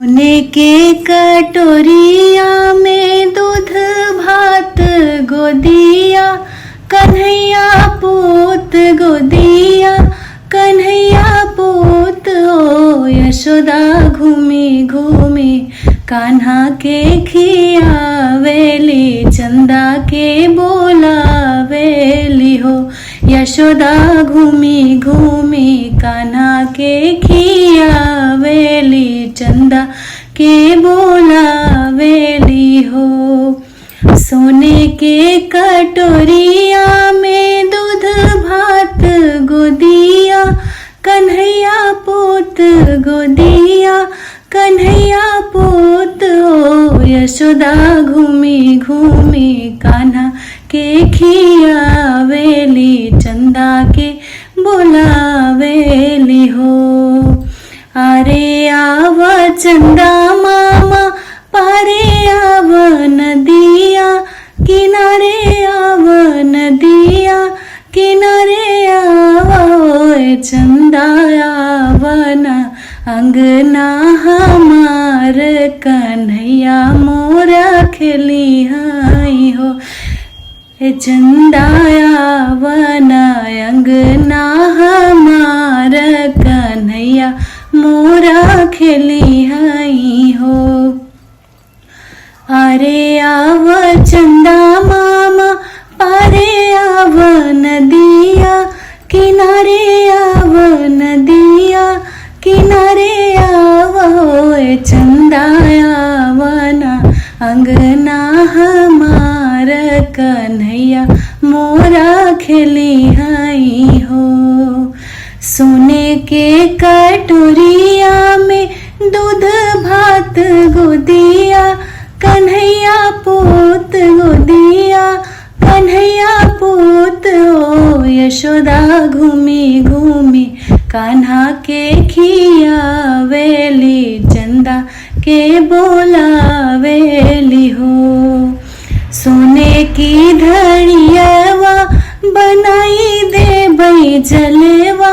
सोने के कटोरिया में दूध भात गोदिया, कन्हैया पूत गोदिया, कन्हैया पूत ओ यशोदा घूमी घूमी कान्हा के खियावेली, चंदा के बोलावेली हो। यशोदा घूमी घूमी कान्हा के खियावेली, चंदा के बोलावेली हो। सोने के कटोरिया में दूध भात गोदिया, कन्हैया पूत गोदिया, कन्हैया पूत ओ यशोदा घूमी घूमी कान्हा के खियावेली, चंदा के बोलावेली हो। अरे आव चंदा मामा पारे आव नदिया, किनारे आव नदिया, किनारे आव चंदा आवना अंगना हमार, कन्हैया मोरा खेली हाई हो। चंदा आवना अंगना हमार, कन्हैया मोरा खेली हाई हो। अरे आव चंदा मामा पारे आव नदिया, किनारे आव नदिया, किनारे आव चंदा आवना अंगना हमार, कन्हैया मोरा खेली हाई हो। सोने के कटोरिया में दूध भात गोदिया, कन्हैया पूत गोदिया, कन्हैया पूत ओ यशोदा घूमी घूमी कान्हा के खियावेली, चंदा के बोलावेली हो। सोने की धड़ियावा बनाई दे बई जलेवा,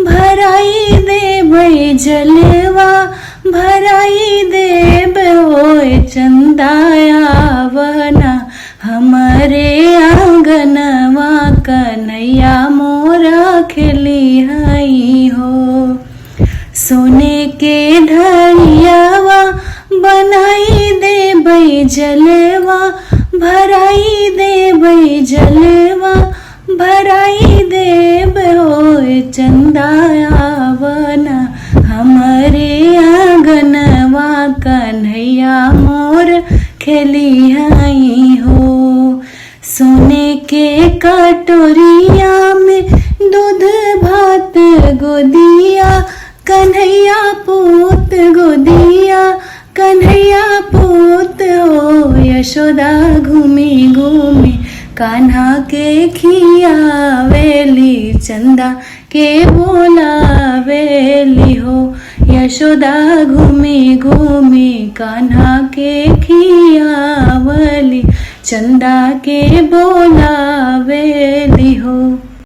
भराई दे बई जलेवा, भराई दे ओए चंदा आवना हमारे आंगनवा, कन्हैया मोरा खेली हाई हो। सोने के धड़ियावा बनाई दे बई जलेवा, भराई दे बई जलेवा, भराई दे ओए चंदा आवना हमारे आंगनवा, कन्हैया मोर खेली हाई हो। सोने के कटोरिया में दूध भात गोदिया, कन्हैया पूत गोदिया, कन्हैया पूत ओ यशोदा घूमी घूमी कान्हा के खियावेली, चंदा के बोलावेली हो। यशोदा घूमी घूमी कान्हा के खियावली, चंदा के बोलावेली हो।